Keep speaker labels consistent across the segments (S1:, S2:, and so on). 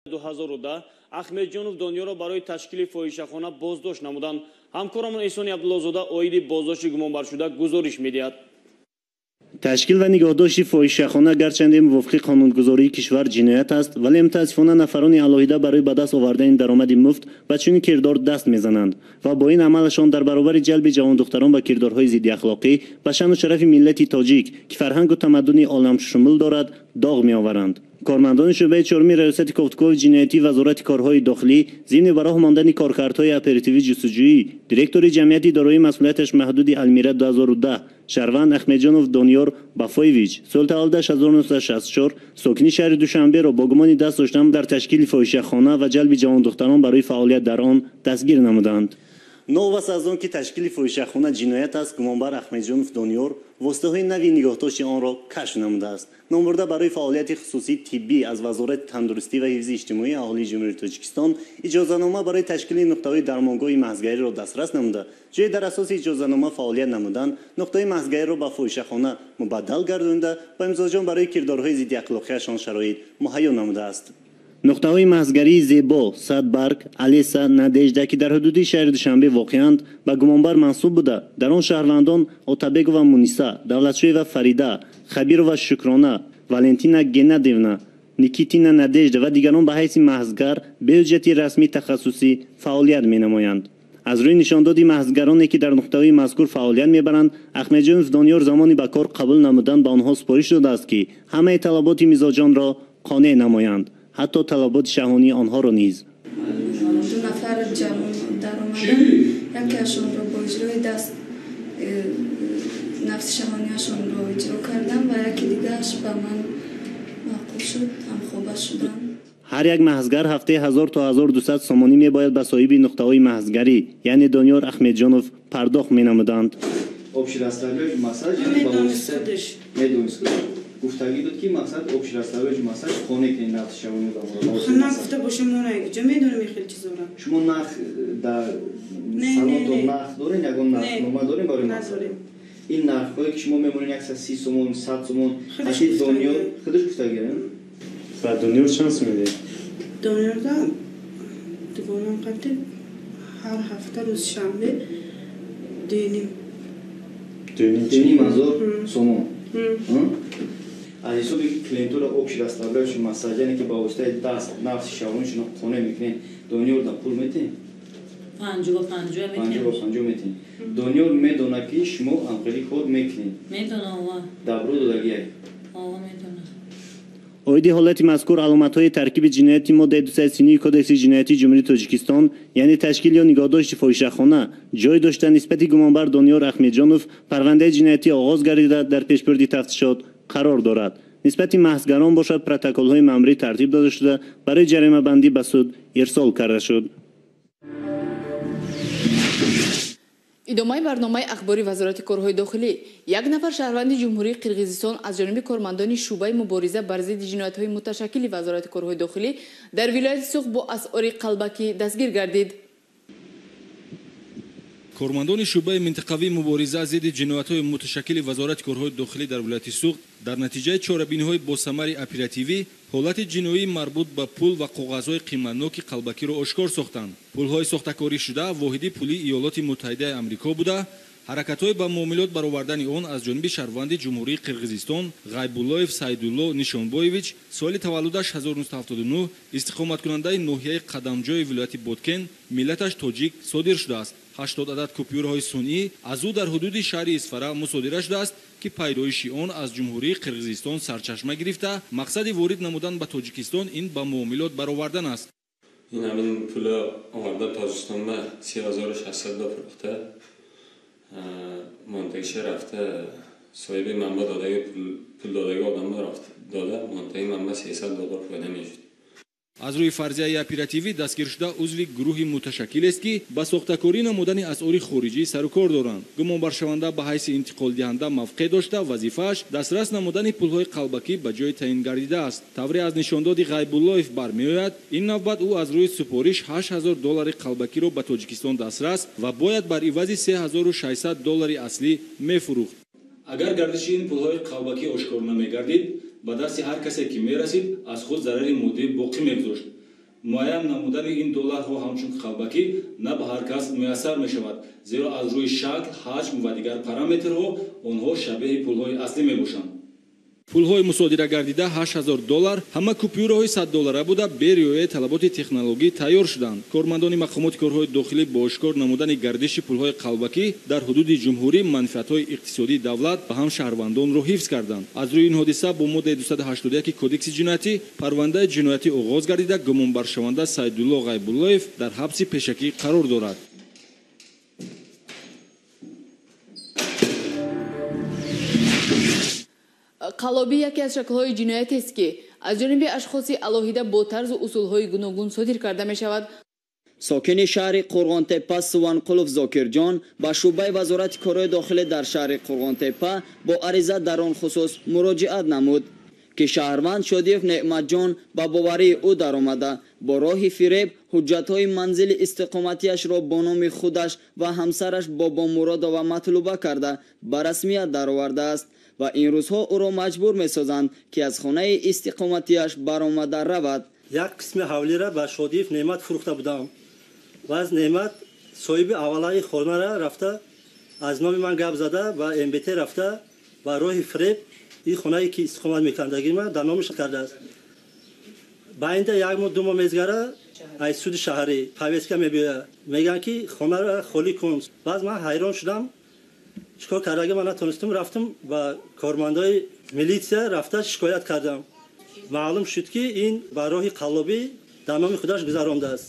S1: 2010 Ахмеджонов Дониёро барои ташкили фоҳишахона боздошт намуданд. ҳамкорамон Эҳсони Абдуллозода оиди боздошти гумонбаршуда гузориш медиҳад.
S2: تشکیل و نگهداشت فاحشه‌خانه گرچند موافق قانونگذاری کشور جنایت است، ولی متاسفانه نفران علاهیده برای به دست آوردن درآمد مفت به چنین کردار دست میزنند و با این عملشان در برابر جلب جوان دختران به کردارهای ضد اخلاقی به شأن و شرف ملت تاجیک که فرهنگ و تمدن عالمشمول دارد داغ میآورند. کارمندان شعبه چهارمی ریاست کافتگاه جنایتی وزارت کارهای داخلی ضمن به راه ماندن کارکردهای اپراتیو جستجویی دیرکتور جمعیتی دارای مسئولیتش محدود المیره 2010 شهروند احمدجانوف دانیار بافایویچ سال تولد 1964 ساکن شهر دوشنبه را با گمان دست داشتن در تشکیل فاحشه‌خانه و جلب جوان دختران برای فعالیت در آن دستگیر نمودند. نوبت از آن که تشکیل فاحشه‌خانه جنایت است، گمانبر احمدجانوف دانیار واسطه‌های نوی نگهداشت آن را کشف نموده است. نامبرده برای فعالیت خصوصی طبی از وزارت تندرستی و حفظ اجتماعی اهالی جمهوری تاجیکستان اجازه‌نامه برای تشکیل نقطه‌های درمانگاه محضگری را دسترس نموده. جای در اساس اجازه‌نامه فعالیت نمودن، نقطه محضگری را به فاحشه‌خانه مبدل گردانده و امضاجان برای کردارهای ضد اخلاقی‌شان شرایط مهیا نموده است. نقطه‌های محضگری زیبا، صدبرگ، الیسا، نادژدا که در حدود شهر دوشنبه واقع‌اند به گمانبر منسوب بوده. در آن شهروندان آتابک و مونیسا، دولتشوی و فریدا، خبیر و شکرانه، والنتینا گنادیونا، نیکیتینا نادژدا و دیگران به حیث محضگر به حجت رسمی تخصصی فعالیت می‌نمایند. از روی نشاندادی محضگرانی که در نقطه‌های مذکور فعالیت می‌برند، احمدجانوف دانیار زمانی به کار قبول نمودن به آنها سپارش داده است که همه طلبات مزاجان را قانع نمایند، حتی طلبات شهانی آنها را نیز.
S3: دو نفر جوان در آمدن، یکیشان را با اجرای دست نفس شهانیشان را اجرا کردن و یکی دیگرش به من معقول شد، هم خوبه شدن.
S2: هر یک محضگر هفته 1000 تا 1200 سومانی میباید به صاحب نقطه‌های محضگری یعنی دانیار احمدجانوف پرداخت می‌نمودند.
S4: общерасставляющий массаж медонст گفتگی داد که مقصد общерасставляющий массаж خانه که نفس شوانی داماد
S5: خانه گفته باشه مونه کجا میدونم خیلی چیزا را
S4: شما نخ در سالن تو نخ دارین یگان نخ نما دارین برای
S5: نداریم.
S4: این نرخ‌هایی که شما میمونین 130 سومون 100 سومون خودش دنیا خودش گفتگیه
S2: و دانیار چند میده؟
S5: دانیار دا دیوانم قبل هر هفته روز شنبه دینیم
S4: هزار سومون از حسابی که کلینتور общерасставляющий массаж یعنی که با واسطه دست نفس شوانشون خونه میکنین دانیار دا پول میتین 50 میتین دانیار میدونه که شما انقلی خود میکنین
S6: میدونه
S4: دبرو دادگی
S6: میدونه
S2: اویدی حالت مذکور علامت‌های ترکیب جنایتی ماده 239 کدکس جنایتی جمهوری تاجیکستان یعنی تشکیل یا نگهداشت فاحشه‌خانه جای داشتن نسبت گمانبر دانیار احمدجانوف پرونده جنایتی آغاز گردیده در پیشبرد تفتیشات قرار دارد. نسبت محضگران باشد پروتکل‌های مأموری ترتیب داده شده برای جریمه بندی به سود ارسال کرده شد.
S7: ادامه برنامه اخباری وزارت کارهای داخلی یک نفر شهروند جمهوری قرقیزستان از جانب کارمندان شعبه مبارزه بر ضد جنایت‌های متشکل وزارت کارهای داخلی در ولایت سوخ با اسعار قلبکی دستگیر گردید.
S8: کارمندان شعبه منطقوی مبارزه ضد جنایت‌های متشکل وزارت کارهای داخلی در ولایت سوخت در نتیجه چاره‌بینی‌های با ثمر اپراتیوی حالت جنایی مربوط به پول و کاغذهای قیمتناک قلبکی را آشکار ساختند. پول‌های ساخته‌کاری شده واحدی پولی ایالات متحده آمریکا بوده. حرکت‌های با معاملات برآوردن آن از جانب شهروند جمهوری قرقیزستان غیبуллоев سیدулло نشانبویویچ سال تولدش 1979 استقامت کننده ناحیه قدمجوی ولایت بادکن ملتش تاجیک صادر شده است. 80 عدد کپیورهای صنعی از او در حدود شهر اصفهان مصادره شده است که پیدایش آن از جمهوری قرقیزستان سرچشمه گرفته. مقصد وارد نمودن به تاجیکستان این با معاملات برآوردن است.
S9: این همین پول آورده تاجیکستان به 3600 دلار فروخته. منتقش رفته صاحب منبع داده پول داده آدم رفت داده منتقی منبع 300 دلار فایده میشد.
S8: از روی فرضیه اپراتیوی دستگیر شده عضو گروه متشکل است که با ساخته‌کاری نمودن اسعار خارجی سر و کار دارند. گمانبر شونده به حیث انتقال دهنده موقع داشته وظیفه‌اش دسترس نمودن پول‌های قلبکی به جای تعیین گردیده است. طوری از نشانداد غیبуллоев برمیآید این نوبت او از روی سپارش 8000 دلار قلبکی را به تاجیکستان دسترس و باید بر عوض 3600 دلار اصلی می‌فروخت.
S10: اگر گردش این پول‌های قلبکی آشکار نمی‌گردید با دست هر کسی که می‌رسید از خود ضرری مادی باقی می‌گذاشت. муайян намудани ин долларҳо ҳамчун қалбакӣ на ба ҳар кас муяссар мешавад, зеро аз рӯи шакл, ҳаҷм ва дигар параметрҳо онҳо шабеҳи пулҳои аслӣ мебошанд.
S8: пулҳои мусодира гардида $8000 ҳама купюраҳои $100 буда бе риояи талаботи технологӣ тайёр шуданд. Кормандони мақомоти корҳои дохилӣ бо ошкор намудани гардиши пулҳои қалбакӣ дар ҳудуди ҷумҳурӣ манфиатҳои иқтисодии давлат ва ҳам шаҳрвандонро ҳифз карданд. Аз рӯи ин ҳодиса бо моддаи 281 кодекси ҷиноятӣ парвандаи ҷиноятӣ оғоз гардида гумонбаршаванда Сайдулло Ғайбуллоев дар ҳабси пешакӣ қарор дорад.
S7: қаллобӣ яке аз шаклҳои ҷиноятест ки аз ҷониби ашхоси алоҳида бо тарзу усулҳои гуногун содир карда мешавад.
S6: сокини шаҳри Қурғонтепа Суванқулов Зокирҷон ба шӯъбаи вазорати корҳои дохилӣ дар шаҳри Қурғонтепа бо ариза дар он хусус муроҷиат намуд ки шаҳрванд Шодиев Неъматҷон ба боварии ӯ даромада бо роҳи фиреб ҳуҷҷатҳои манзили истиқоматиашро бо номи худаш ва ҳамсараш Бобо Муродова матлуба карда ба расмият даровардааст ва ин рӯзҳо ӯро маҷбур месозанд ки аз хонаи истиқоматиаш баромада равад.
S11: як қисми ҳавлира ба Шодиев Неъмат фурӯхта будам ва аз Неъмат соҳиби аввалаи хонара рафта аз номи ман гап зада ба МБТ рафта ба роҳи фиреб ин хонае ки истиқомат мекардагӣ ман дар номаш кардааст. ба инда як моҳ ду моҳ мезгара аз суди шаҳрӣ повестка мебиёяд мегӯянд ки хонара холӣ кун. баъд ман ҳайрон шудам, чикор кардаги ман натонистам, рафтам ба кормандои милитсия рафта шикоят кардам. маълум шуд ки ин ба роҳи қаллобӣ дар номи худаш гузарондааст.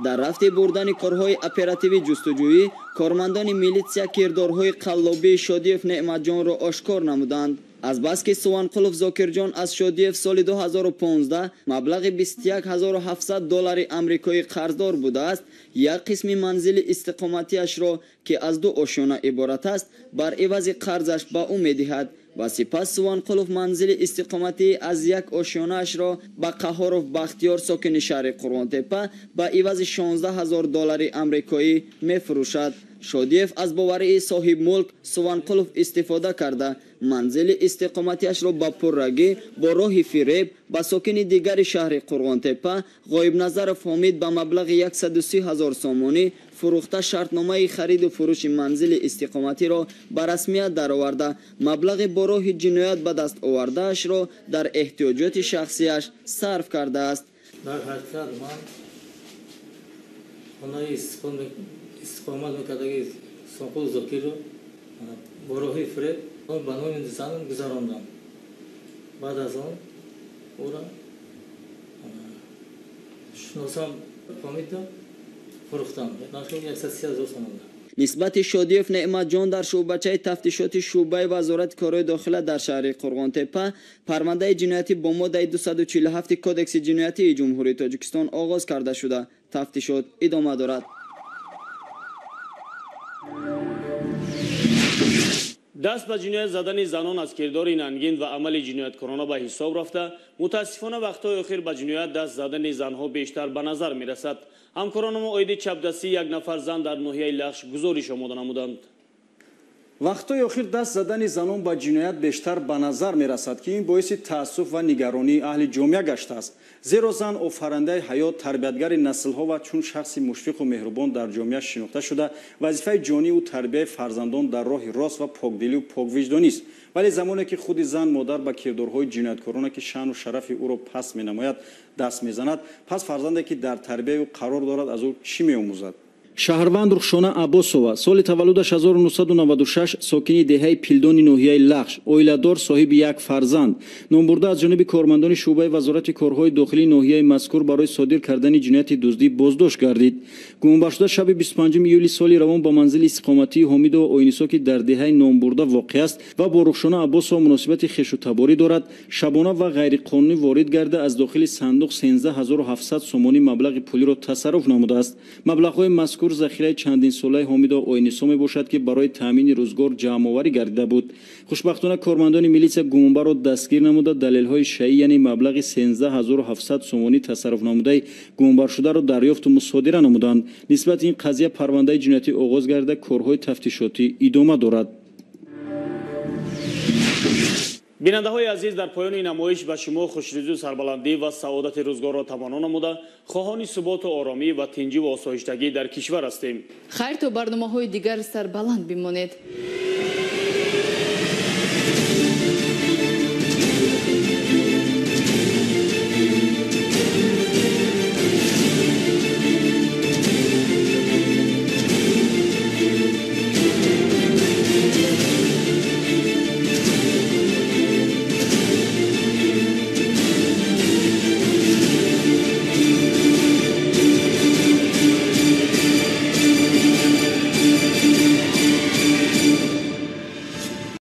S6: дар рафти бурдани корҳои оперативӣ ҷустуҷӯӣ кормандони милитсия кирдорҳои қаллобии Шодиев Неъматҷонро ошкор намуданд. азбаски Суванқулов Зокирҷон аз Шодиев соли 2015 маблағи $21700 амрикоӣ қарздор будааст. як қисми манзили истиқоматиашро ки аз ду ошёна иборат аст бар ивази қарзаш ба ӯ медиҳад ва сипас Суванқулов манзили истиқоматии аз як ошёнаашро ба Қаҳоров Бахтиёр сокини шаҳри Қурғонтепа ба ивази $16000 амрикоӣ мефурӯшад. Шодиев аз боварии соҳибмулк Суванқулов истифода карда манзили истиқоматиашро ба пуррагӣ бо роҳи фиреб ба сокини дигари шаҳри Қурғонтепа Ғоибназаров Ҳомид ба маблағи 130,000 сомонӣ фурӯхта шартномаи хариду фурӯши манзили истиқоматиро ба расмият дароварда маблағи бо роҳи ҷиноят ба даст овардаашро дар эҳтиёҷоти шахсияш сарф кардааст.
S12: дар ҳақиқат ман хонаи истиқомат мекардаги Суванқулов Зокирро бо роҳи фиреб ба номи занам гузарондам. баъд аз он ӯро шуносам фаҳмидам фурӯхтам. нархи 130,000 сомон.
S6: нисбати Шодиев Неъматҷон дар шӯъбачаи тафтишоти шӯъбаи вазорати корҳои дохила дар шаҳри Қурғонтепа парвандаи ҷиноятӣ бо моддаи 247 кодекси ҷиноятии ҷумҳурии Тоҷикистон оғоз карда шуда тафтишот идома дорад.
S1: даст ба ҷиноят задани занон аз кирдори нангин ва амали ҷинояткорона ба ҳисоб рафта мутаассифона вақтҳои охир ба ҷиноят даст задани занҳо бештар ба назар мерасад. ҳамкоронамо оиди чапдастии як нафар зан дар ноҳияи Лахш гузориш омода намуданд.
S13: вақтҳои охир даст задани занон ба ҷиноят бештар ба назар мерасад ки ин боиси таассуф ва нигаронии аҳли ҷомеа гаштааст. зеро зан офарандаи ҳаёт, тарбиятгари наслҳо ва чун шахси мушфиқу меҳрубон дар ҷомеа шинохта шуда вазифаи ҷонию тарбияи фарзандон дар роҳи рост ва покдилию поквиҷдонист. вале замоне ки худи зан модар ба кирдорҳои ҷинояткорона ки шаъну шарафи ӯро паст менамояд даст мезанад, пас фарзанде ки дар тарбияи ӯ қарор дорад аз ӯ чӣ меомӯзад? шаҳрванд Рухшона Аббосова соли таваллудаш 1996 сокини деҳаи Пилдони ноҳияи Лахш, оиладор, соҳиби як фарзанд, номбурда аз ҷониби кормандони шӯъбаи вазорати корҳои дохилии ноҳияи мазкур барои содир кардани ҷинояти дуздӣ боздошт гардид. гумонбаршуда шаби 25 июли соли равон ба манзили истиқоматии Ҳомидова Ойнисо ки дар деҳаи номбурда воқеъ аст ва бо Рухшона Аббосова муносибати хешутаборӣ дорад, шабона ва ғайриқонунӣ ворид гарда аз дохили сандуқ 13700 сомонӣ маблағи пулиро тасарруф намудааст. маблағҳои мазкур захираи чандинсолаи Ҳомидова Ойнисо мебошад ки барои таъмини рӯзгор ҷамъоварӣ гардида буд. хушбахтона кормандони милитсия гумонбарро дастгир намуда далелҳои шаъӣ яъне маблағи 13700 сомонӣ тасарруфнамудаи гумонбаршударо дарёфту мусодира намуданд. нисбати ин қазия парвандаи ҷиноятӣ оғоз гарда корҳои тафтишотӣ идома дорад.
S1: бинандаҳои азиз, дар поёни намоиш ба шумо хушрӯзу сарбаландӣ ва саодати рӯзгорро тамоно намуда хоҳони суботу оромӣ ва тинҷиву осоиштагӣ дар кишвар ҳастем.
S7: хайр то барномаҳои дигар сарбаланд бимонед.